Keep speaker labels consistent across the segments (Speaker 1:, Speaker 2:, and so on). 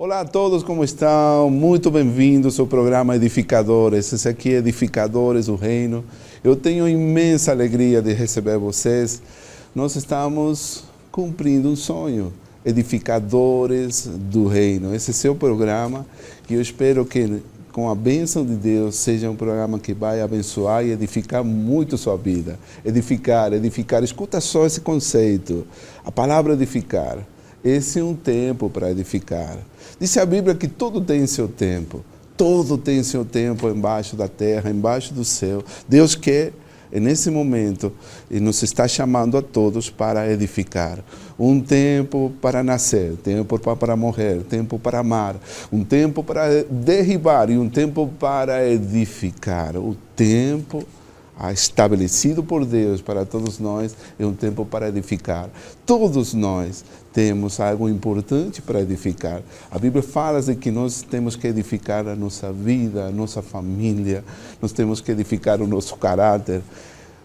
Speaker 1: Olá a todos, como estão? Muito bem-vindos ao programa Edificadores. Esse aqui é Edificadores do Reino. Eu tenho imensa alegria de receber vocês. Nós estamos cumprindo um sonho, Edificadores do Reino. Esse é o seu programa que eu espero que, com a bênção de Deus, seja um programa que vai abençoar e edificar muito sua vida. Edificar. Escuta só esse conceito. A palavra edificar. Esse é um tempo para edificar. Diz a Bíblia que tudo tem seu tempo. Tudo tem seu tempo embaixo da terra, embaixo do céu. Deus quer, nesse momento, e nos está chamando a todos para edificar. Um tempo para nascer, tempo para morrer, tempo para amar, um tempo para derribar e um tempo para edificar. O tempo estabelecido por Deus para todos nós é um tempo para edificar. Todos nós temos algo importante para edificar. A Bíblia fala de que nós temos que edificar a nossa vida, a nossa família, nós temos que edificar o nosso caráter.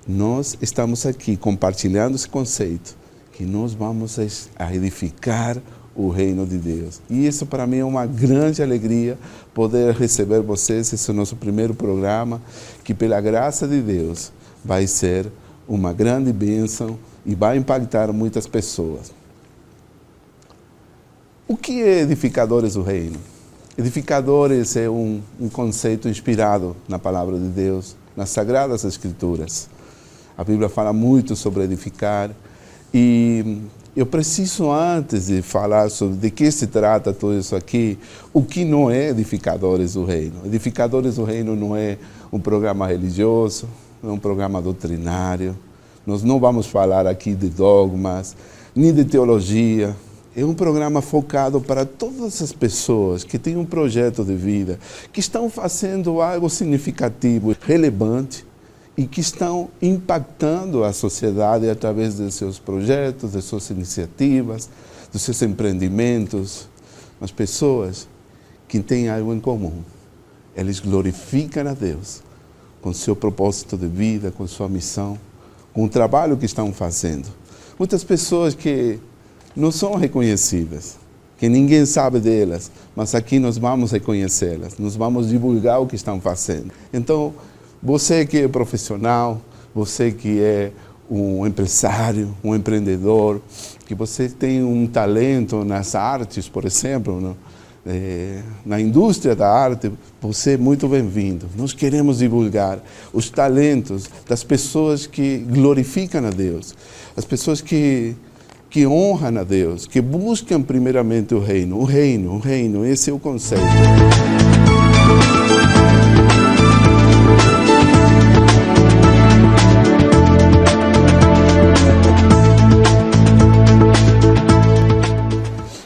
Speaker 1: Nós estamos aqui compartilhando esse conceito, que nós vamos a edificar o reino de Deus. E isso para mim é uma grande alegria poder receber vocês. Esse é o nosso primeiro programa, que pela graça de Deus vai ser uma grande bênção e vai impactar muitas pessoas. O que é Edificadores do Reino? Edificadores é um conceito inspirado na palavra de Deus, nas Sagradas Escrituras. A Bíblia fala muito sobre edificar e eu preciso, antes de falar sobre de que se trata tudo isso aqui, o que não é Edificadores do Reino. Edificadores do Reino não é um programa religioso, não é um programa doutrinário. Nós não vamos falar aqui de dogmas, nem de teologia. É um programa focado para todas as pessoas que têm um projeto de vida, que estão fazendo algo significativo, relevante, e que estão impactando a sociedade através de seus projetos, de suas iniciativas, dos seus empreendimentos. As pessoas que têm algo em comum, eles glorificam a Deus com seu propósito de vida, com sua missão, com o trabalho que estão fazendo. Muitas pessoas que não são reconhecidas, que ninguém sabe delas, mas aqui nós vamos reconhecê-las, nós vamos divulgar o que estão fazendo. Então, você que é profissional, você que é um empresário, um empreendedor, que você tem um talento nas artes, por exemplo, na indústria da arte, você é muito bem-vindo. Nós queremos divulgar os talentos das pessoas que glorificam a Deus, as pessoas que honram a Deus, que buscam primeiramente o reino, esse é o conceito.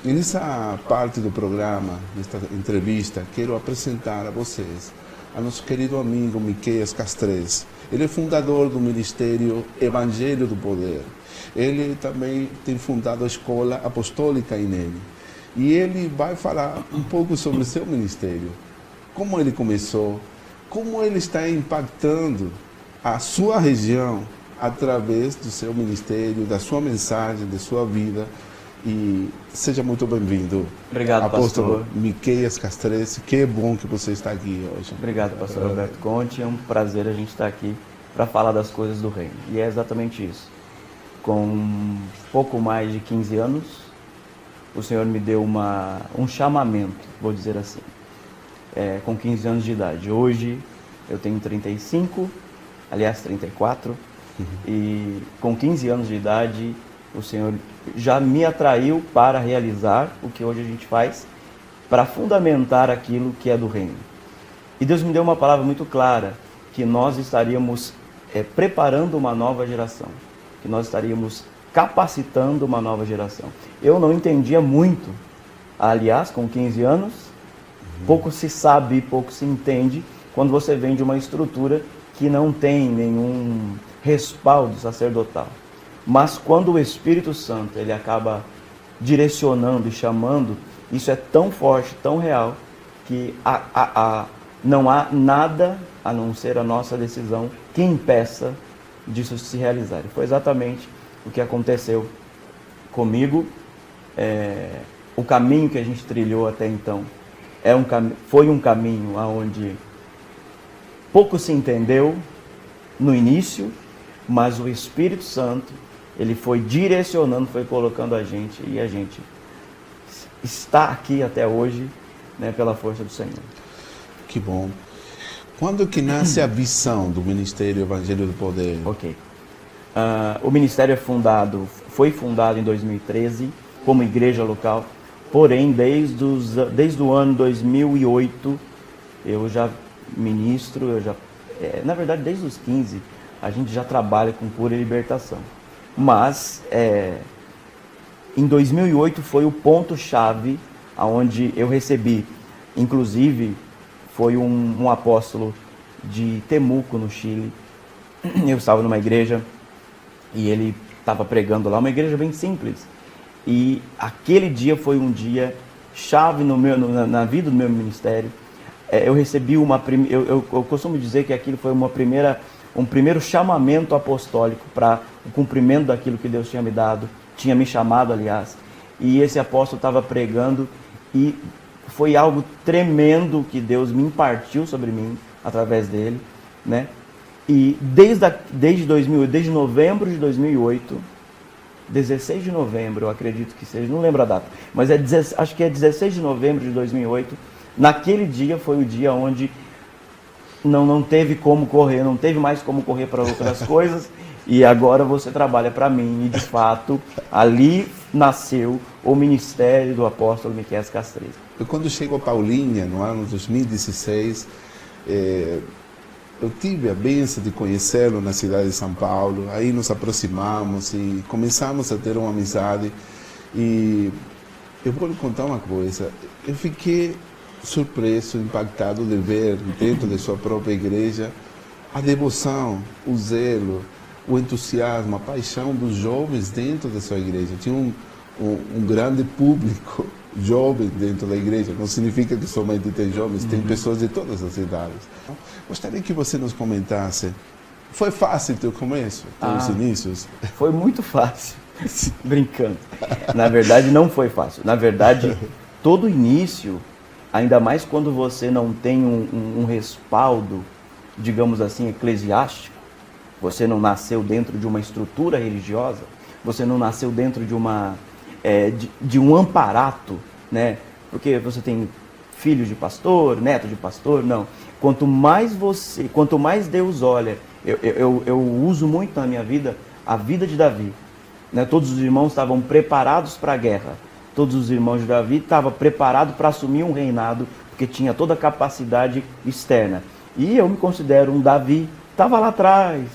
Speaker 1: E nessa parte do programa, nesta entrevista, quero apresentar a vocês a nosso querido amigo Miqueias Castres. Ele é fundador do Ministério Evangelho do Poder. Ele também tem fundado a Escola Apostólica INEM. E ele vai falar um pouco sobre o seu ministério, como ele começou, como ele está impactando a sua região através do seu ministério, da sua mensagem, da sua vida. E seja muito bem-vindo.
Speaker 2: Obrigado,
Speaker 1: Apóstolo
Speaker 2: pastor
Speaker 1: Miqueias Castres, que bom que você está aqui hoje.
Speaker 2: Obrigado, pastor Roberto Conte. É um prazer a gente estar aqui para falar das coisas do reino. E é exatamente isso. Com pouco mais de 15 anos, o Senhor me deu um chamamento, vou dizer assim, com 15 anos de idade. Hoje eu tenho 35, aliás 34, e com 15 anos de idade o Senhor já me atraiu para realizar o que hoje a gente faz, para fundamentar aquilo que é do reino. E Deus me deu uma palavra muito clara, que nós estaríamos preparando uma nova geração, que nós estaríamos capacitando uma nova geração. Eu não entendia muito, aliás, com 15 anos, pouco se sabe, pouco se entende, quando você vem de uma estrutura que não tem nenhum respaldo sacerdotal. Mas quando o Espírito Santo ele acaba direcionando e chamando, isso é tão forte, tão real, que não há nada a não ser a nossa decisão que impeça disso se realizar. E foi exatamente o que aconteceu comigo. o caminho que a gente trilhou até então foi um caminho onde pouco se entendeu no início, mas o Espírito Santo, ele foi direcionando, foi colocando a gente, e a gente está aqui até hoje, né, pela força do Senhor.
Speaker 1: Que bom. Quando que nasce a visão do Ministério Evangelho do Poder?
Speaker 2: Ok. O ministério foi fundado em 2013 como igreja local, porém desde o ano 2008 eu já ministro, na verdade desde os 15 a gente já trabalha com cura e libertação. Mas em 2008 foi o ponto-chave aonde eu recebi, inclusive foi um apóstolo de Temuco, no Chile. Eu estava numa igreja e ele estava pregando lá, uma igreja bem simples. E aquele dia foi um dia chave na vida do meu ministério. Eu recebi eu costumo dizer que aquilo foi um primeiro chamamento apostólico para o cumprimento daquilo que Deus tinha me dado, tinha me chamado, aliás. E esse apóstolo estava pregando e foi algo tremendo que Deus me impartiu sobre mim através dele, né? E desde novembro de 2008, 16 de novembro, eu acredito que seja, não lembro a data, mas acho que é 16 de novembro de 2008, naquele dia foi o dia onde não teve como correr, não teve mais como correr para outras coisas, e agora você trabalha para mim, e de fato, ali nasceu o ministério do apóstolo Miquel Castreira.
Speaker 1: Eu, quando chego a Paulinha, no ano 2016, eu tive a bênção de conhecê-lo na cidade de São Paulo. Aí nos aproximamos e começamos a ter uma amizade. E eu vou lhe contar uma coisa. Eu fiquei surpreso, impactado de ver dentro de sua própria igreja a devoção, o zelo, o entusiasmo, a paixão dos jovens dentro da sua igreja. Tinha um grande público jovem dentro da igreja. Não significa que somente tem jovens, tem pessoas de todas as idades. Gostaria que você nos comentasse. Foi fácil o teu começo, os inícios?
Speaker 2: Foi muito fácil, brincando. Na verdade, não foi fácil. Na verdade, todo início, ainda mais quando você não tem um respaldo, digamos assim, eclesiástico, você não nasceu dentro de uma estrutura religiosa, você não nasceu dentro de um amparato, né? Porque você tem filho de pastor, neto de pastor, não. Quanto mais Deus olha, eu uso muito na minha vida a vida de Davi, né? Todos os irmãos estavam preparados para a guerra, todos os irmãos de Davi estavam preparados para assumir um reinado, porque tinha toda a capacidade externa. E eu me considero um Davi, estava lá atrás,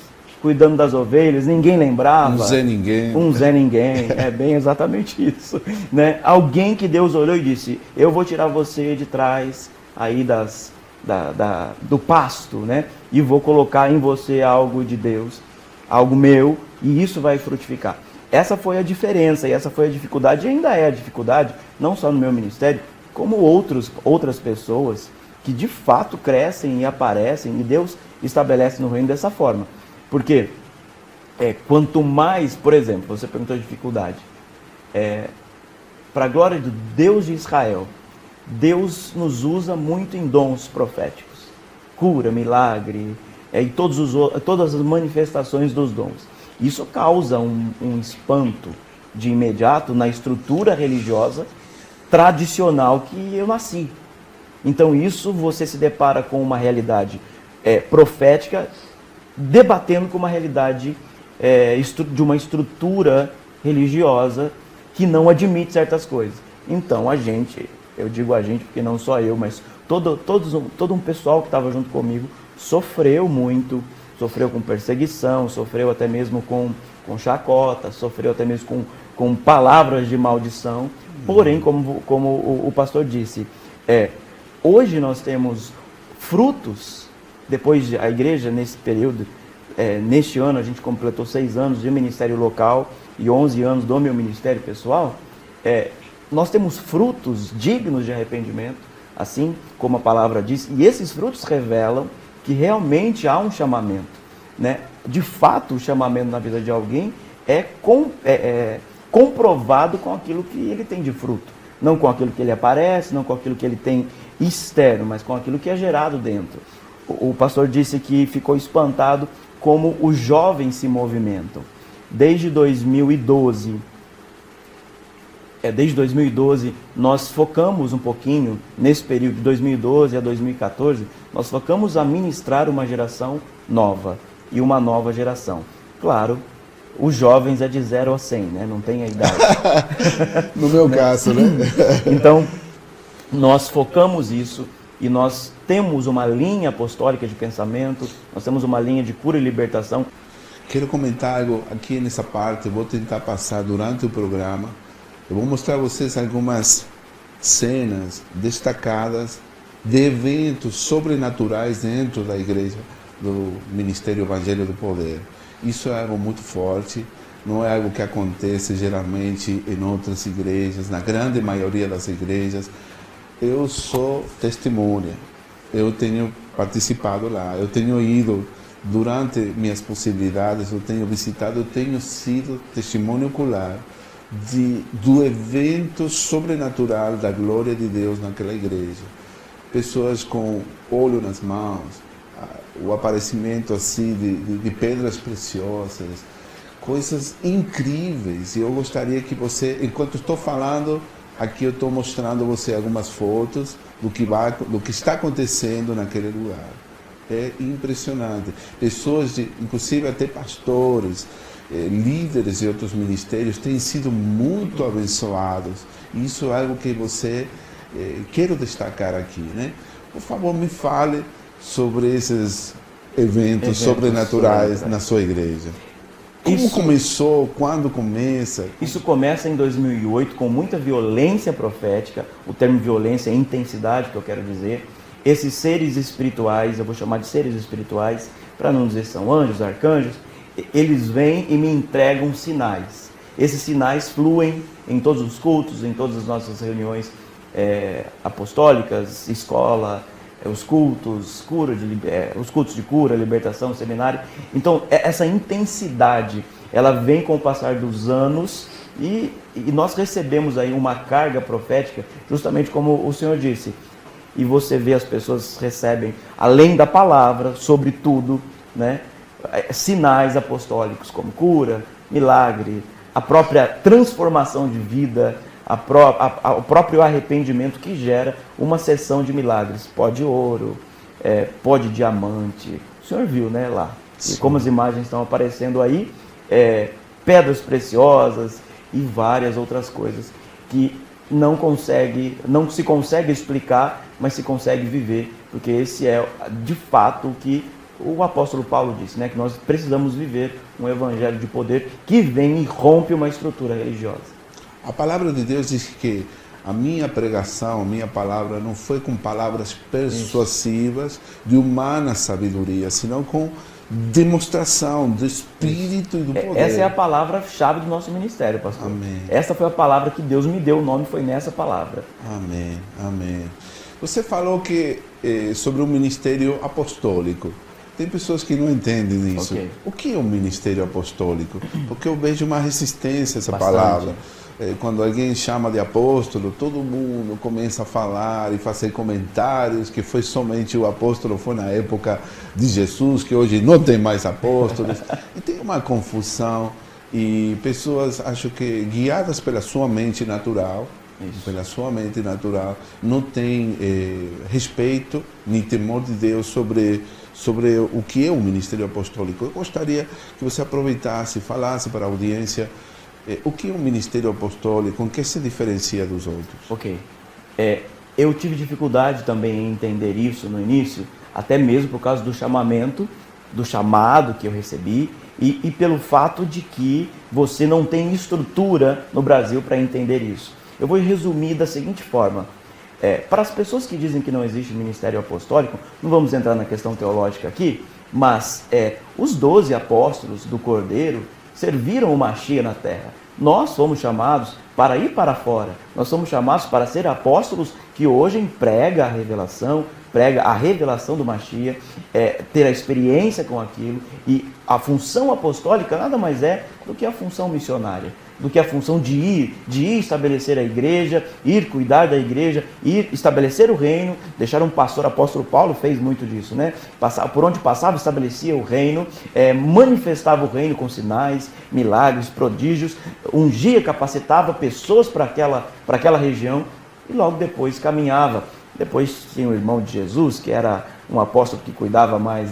Speaker 2: cuidando das ovelhas, ninguém lembrava.
Speaker 1: Um Zé Ninguém.
Speaker 2: Um Zé Ninguém, é bem exatamente isso, né? Alguém que Deus olhou e disse, eu vou tirar você de trás aí do pasto, né? E vou colocar em você algo de Deus, algo meu, e isso vai frutificar. Essa foi a diferença, e essa foi a dificuldade, e ainda é a dificuldade, não só no meu ministério, como outras pessoas que de fato crescem e aparecem, e Deus estabelece no reino dessa forma. Porque quanto mais, por exemplo, você perguntou a dificuldade, para a glória do Deus de Israel, Deus nos usa muito em dons proféticos, cura, milagre, e todas as manifestações dos dons. Isso causa um espanto de imediato na estrutura religiosa tradicional que eu nasci. Então isso você se depara com uma realidade profética, debatendo com uma realidade de uma estrutura religiosa que não admite certas coisas. Então eu digo a gente porque não só eu, mas todo um pessoal que estava junto comigo sofreu muito, sofreu com perseguição, sofreu até mesmo com chacota, sofreu até mesmo com palavras de maldição. Porém, como o pastor disse, hoje nós temos frutos. Depois a igreja, nesse período, neste ano, a gente completou 6 anos de ministério local e 11 anos do meu ministério pessoal. Nós temos frutos dignos de arrependimento, assim como a palavra diz, e esses frutos revelam que realmente há um chamamento, né? De fato, o chamamento na vida de alguém é comprovado com aquilo que ele tem de fruto. Não com aquilo que ele aparece, não com aquilo que ele tem externo, mas com aquilo que é gerado dentro. O pastor disse que ficou espantado como os jovens se movimentam. Desde 2012, nós focamos um pouquinho, nesse período de 2012 a 2014, nós focamos a ministrar uma geração nova e uma nova geração. Claro, os jovens é de 0 a 100, né? Não tem a idade.
Speaker 1: No meu caso, né?
Speaker 2: Então, nós focamos isso e nós temos uma linha apostólica de pensamento, nós temos uma linha de cura e libertação.
Speaker 1: Quero comentar algo aqui nessa parte, vou tentar passar durante o programa. Eu vou mostrar a vocês algumas cenas destacadas de eventos sobrenaturais dentro da igreja do Ministério Evangelho do Poder. Isso é algo muito forte, não é algo que acontece geralmente em outras igrejas, na grande maioria das igrejas. Eu sou testemunha, eu tenho participado lá, eu tenho ido durante minhas possibilidades, eu tenho visitado, eu tenho sido testemunho ocular do evento sobrenatural da glória de Deus naquela igreja. Pessoas com óleo nas mãos, o aparecimento assim de pedras preciosas, coisas incríveis. E eu gostaria que você, enquanto estou falando, aqui eu estou mostrando a você algumas fotos do que está acontecendo naquele lugar. É impressionante. Pessoas, inclusive até pastores, líderes de outros ministérios, têm sido muito abençoados. Isso é algo que você quero destacar aqui, né? Por favor, me fale sobre esses eventos sobrenaturais na sua igreja. Como começou? Quando começa?
Speaker 2: Isso começa em 2008 com muita violência profética. O termo violência é intensidade, que eu quero dizer. Esses seres espirituais, eu vou chamar de seres espirituais, para não dizer são anjos, arcanjos, eles vêm e me entregam sinais. Esses sinais fluem em todos os cultos, em todas as nossas reuniões apostólicas, escola, os cultos de cura, libertação, seminário. Então, essa intensidade, ela vem com o passar dos anos e nós recebemos aí uma carga profética, justamente como o Senhor disse. E você vê, as pessoas recebem, além da palavra, sobretudo, né, sinais apostólicos como cura, milagre, a própria transformação de vida, o próprio arrependimento que gera uma sessão de milagres, pó de ouro, pó de diamante. O senhor viu, né, lá? E como as imagens estão aparecendo aí, pedras preciosas e várias outras coisas que não se consegue explicar, mas se consegue viver, porque esse é de fato o que o apóstolo Paulo disse, né, que nós precisamos viver um evangelho de poder que vem e rompe uma estrutura religiosa.
Speaker 1: A palavra de Deus diz que a minha pregação, a minha palavra não foi com palavras persuasivas de humana sabedoria, senão com demonstração do Espírito e do poder.
Speaker 2: Essa é a palavra-chave do nosso ministério, pastor.
Speaker 1: Amém.
Speaker 2: Essa foi a palavra que Deus me deu, o nome foi nessa palavra.
Speaker 1: Amém, amém. Você falou que sobre o ministério apostólico. Tem pessoas que não entendem isso.
Speaker 2: Okay.
Speaker 1: O que é um ministério apostólico? Porque eu vejo uma resistência a essa
Speaker 2: Bastante.
Speaker 1: palavra. Quando alguém chama de apóstolo, todo mundo começa a falar e fazer comentários que foi somente o apóstolo, foi na época de Jesus, que hoje não tem mais apóstolos. E tem uma confusão e pessoas, acho que guiadas pela sua mente natural, não tem respeito nem temor de Deus sobre o que é o ministério apostólico. Eu gostaria que você aproveitasse e falasse para a audiência o que é um ministério apostólico, em que se diferencia dos outros.
Speaker 2: Ok. Eu tive dificuldade também em entender isso no início, até mesmo por causa do chamado que eu recebi e pelo fato de que você não tem estrutura no Brasil para entender isso. Eu vou resumir da seguinte forma. Para as pessoas que dizem que não existe ministério apostólico, não vamos entrar na questão teológica aqui, mas os 12 apóstolos do Cordeiro serviram o Machia na terra. Nós fomos chamados para ir para fora. Nós somos chamados para ser apóstolos que hoje prega a revelação do Machia, ter a experiência com aquilo. E a função apostólica nada mais é do que a função missionária. do que a função de ir estabelecer a igreja, ir cuidar da igreja, ir estabelecer o reino, deixar um pastor. O apóstolo Paulo fez muito disso, né? Por onde passava, estabelecia o reino, manifestava o reino com sinais, milagres, prodígios, ungia, capacitava pessoas para aquela região e logo depois caminhava. Depois tinha o irmão de Jesus, que era um apóstolo que cuidava mais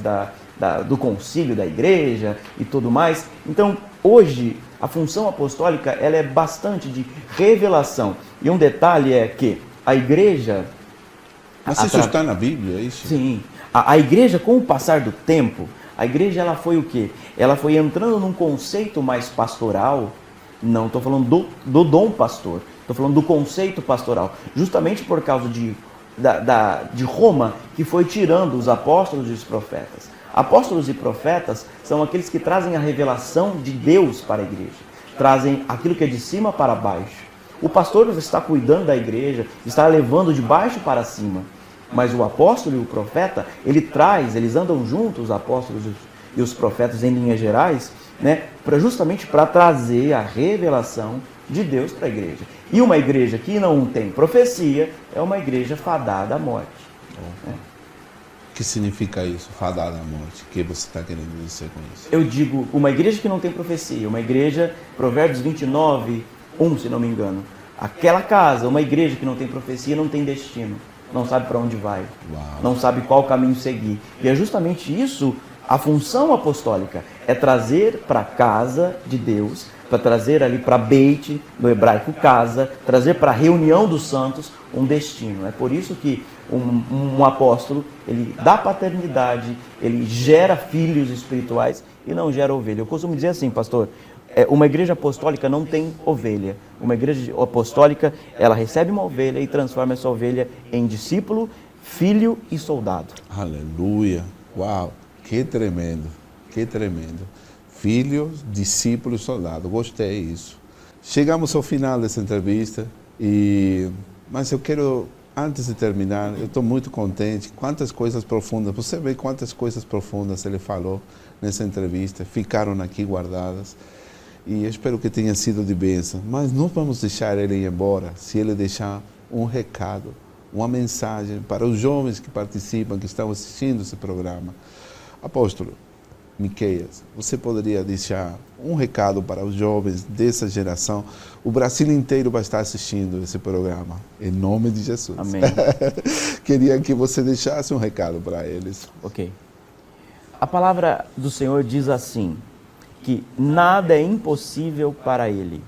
Speaker 2: do concílio da igreja e tudo mais. Então, hoje, a função apostólica ela é bastante de revelação. E um detalhe é que a igreja...
Speaker 1: Mas isso está na Bíblia, é isso?
Speaker 2: Sim. A igreja, com o passar do tempo, a igreja ela foi o quê? Ela foi entrando num conceito mais pastoral. Não estou falando do dom pastor, estou falando do conceito pastoral. Justamente por causa de Roma, que foi tirando os apóstolos e os profetas. Apóstolos e profetas são aqueles que trazem a revelação de Deus para a igreja, trazem aquilo que é de cima para baixo. O pastor está cuidando da igreja, está levando de baixo para cima, mas o apóstolo e o profeta, eles andam juntos, os apóstolos e os profetas em linhas gerais, né, justamente para trazer a revelação de Deus para a igreja. E uma igreja que não tem profecia é uma igreja fadada à morte.
Speaker 1: O que significa isso, fadada à morte? O que você está querendo dizer com isso?
Speaker 2: Eu digo, uma igreja que não tem profecia, uma igreja, Provérbios 29, 1, se não me engano. Aquela casa, uma igreja que não tem profecia, não tem destino. Não sabe para onde vai.
Speaker 1: Uau.
Speaker 2: Não sabe qual caminho seguir. E é justamente isso, a função apostólica, é trazer para a casa de Deus, para trazer ali para Beit, no hebraico casa, trazer para a reunião dos santos um destino. É por isso que um apóstolo, ele dá paternidade, ele gera filhos espirituais e não gera ovelha. Eu costumo dizer assim, pastor, uma igreja apostólica não tem ovelha. Uma igreja apostólica, ela recebe uma ovelha e transforma essa ovelha em discípulo, filho e soldado.
Speaker 1: Aleluia! Uau! Que tremendo! Que tremendo! Filho, discípulo e soldado. Gostei disso. Chegamos ao final dessa entrevista, mas eu quero, antes de terminar, eu estou muito contente. Quantas coisas profundas, você vê quantas coisas profundas ele falou nessa entrevista, ficaram aqui guardadas. E eu espero que tenha sido de bênção. Mas não vamos deixar ele ir embora se ele deixar um recado, uma mensagem para os jovens que participam, que estão assistindo esse programa. Apóstolo Miqueias, você poderia deixar um recado para os jovens dessa geração? O Brasil inteiro vai estar assistindo esse programa, em nome de Jesus.
Speaker 2: Amém.
Speaker 1: Queria que você deixasse um recado para eles.
Speaker 2: Ok. A palavra do Senhor diz assim, que nada é impossível para Ele.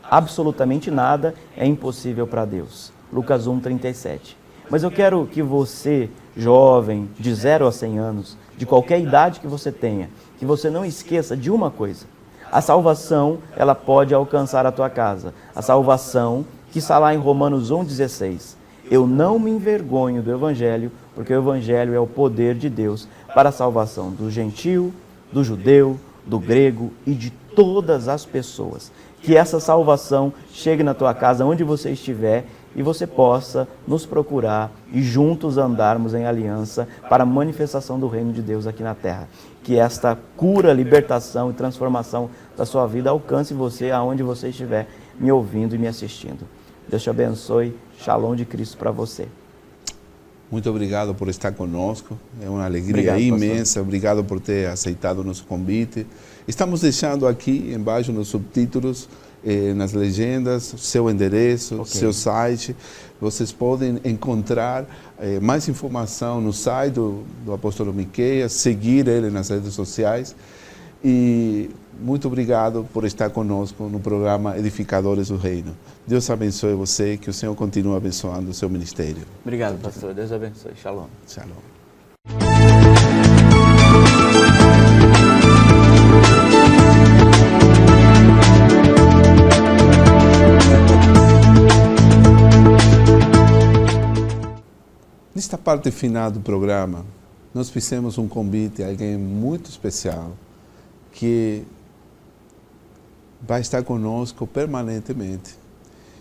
Speaker 2: Absolutamente nada é impossível para Deus. Lucas 1:37. Mas eu quero que você, jovem, de 0 a 100 anos, de qualquer idade que você tenha, que você não esqueça de uma coisa. A salvação, ela pode alcançar a tua casa. A salvação que está lá em Romanos 1:16. Eu não me envergonho do Evangelho, porque o Evangelho é o poder de Deus para a salvação do gentio, do judeu, do grego e de todas as pessoas. Que essa salvação chegue na tua casa, onde você estiver, e você possa nos procurar e juntos andarmos em aliança para a manifestação do reino de Deus aqui na terra. Que esta cura, libertação e transformação da sua vida alcance você aonde você estiver me ouvindo e me assistindo. Deus te abençoe. Shalom de Cristo para você.
Speaker 1: Muito obrigado por estar conosco, é uma alegria imensa, pastor. Obrigado por ter aceitado o nosso convite. Estamos deixando aqui embaixo nos subtítulos, nas legendas, seu endereço, seu site. Vocês podem encontrar mais informação no site do apóstolo Miqueias, seguir ele nas redes sociais. E muito obrigado por estar conosco no programa Edificadores do Reino. Deus abençoe você, que o Senhor continue abençoando o seu ministério.
Speaker 2: Obrigado, pastor. Deus abençoe. Shalom.
Speaker 1: Shalom. Nesta parte final do programa, nós fizemos um convite a alguém muito especial, que vai estar conosco permanentemente.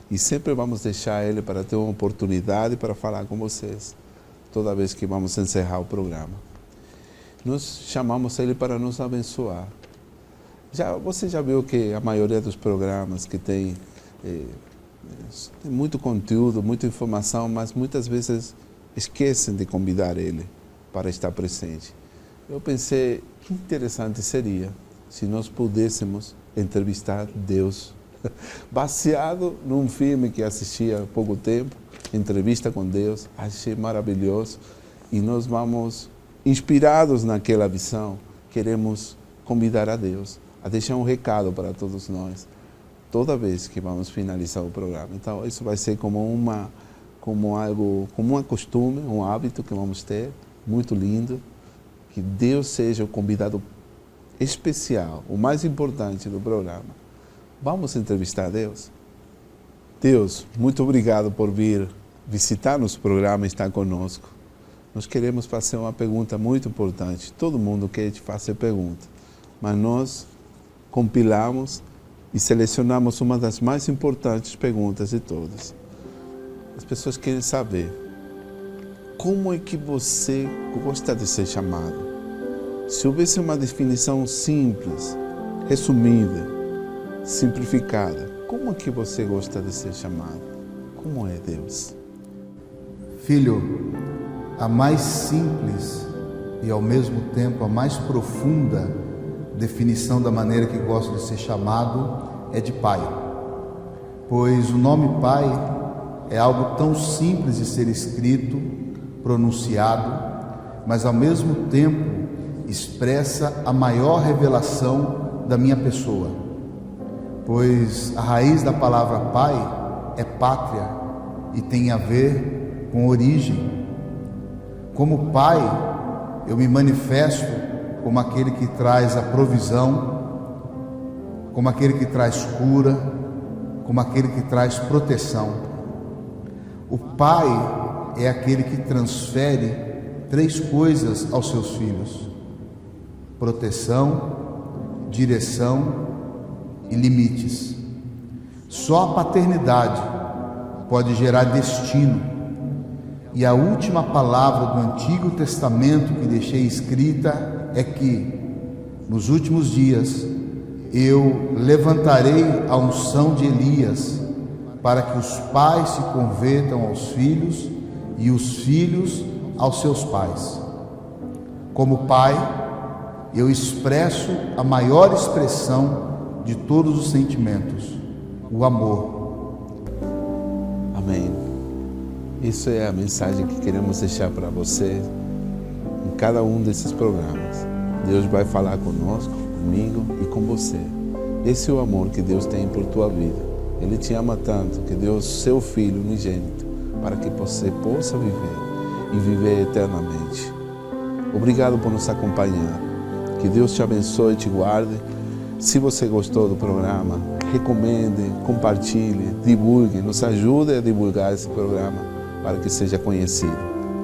Speaker 1: E sempre vamos deixar ele para ter uma oportunidade para falar com vocês, toda vez que vamos encerrar o programa. Nós chamamos ele para nos abençoar. Você já viu que a maioria dos programas que tem muito conteúdo, muita informação, mas muitas vezes esquecem de convidar ele para estar presente. Eu pensei, que interessante seria se nós pudéssemos entrevistar Deus, baseado num filme que assisti há pouco tempo, Entrevista com Deus, achei maravilhoso, e nós vamos, inspirados naquela visão, queremos convidar a Deus a deixar um recado para todos nós, toda vez que vamos finalizar o programa. Então, isso vai ser como um costume, um hábito que vamos ter, muito lindo, que Deus seja o convidado especial, o mais importante do programa. Vamos entrevistar Deus? Deus, muito obrigado por vir visitar nosso programa e estar conosco. Nós queremos fazer uma pergunta muito importante. Todo mundo quer te fazer pergunta, mas nós compilamos e selecionamos uma das mais importantes perguntas de todas. As pessoas querem saber como é que você gosta de ser chamado. Se houvesse uma definição simples, resumida, simplificada, como é que você gosta de ser chamado? Como é Deus?
Speaker 3: Filho, a mais simples e ao mesmo tempo a mais profunda definição da maneira que gosto de ser chamado é de Pai. Pois o nome Pai é algo tão simples de ser escrito, pronunciado, mas ao mesmo tempo expressa a maior revelação da minha pessoa. Pois a raiz da palavra Pai é pátria e tem a ver com origem. Como Pai, eu me manifesto como aquele que traz a provisão, como aquele que traz cura, como aquele que traz proteção. O Pai é aquele que transfere 3 coisas aos seus filhos: proteção, direção e limites. Só a paternidade pode gerar destino. E a última palavra do Antigo Testamento que deixei escrita é que, nos últimos dias, eu levantarei a unção de Elias, para que os pais se convertam aos filhos e os filhos aos seus pais. Como pai, eu expresso a maior expressão de todos os sentimentos, o amor.
Speaker 1: Amém. Isso é a mensagem que queremos deixar para você em cada um desses programas. Deus vai falar conosco, comigo e com você. Esse é o amor que Deus tem por tua vida. Ele te ama tanto que deu seu Filho unigênito para que você possa viver e viver eternamente. Obrigado por nos acompanhar. Que Deus te abençoe e te guarde. Se você gostou do programa, recomende, compartilhe, divulgue, nos ajude a divulgar esse programa para que seja conhecido.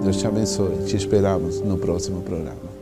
Speaker 1: Deus te abençoe. Te esperamos no próximo programa.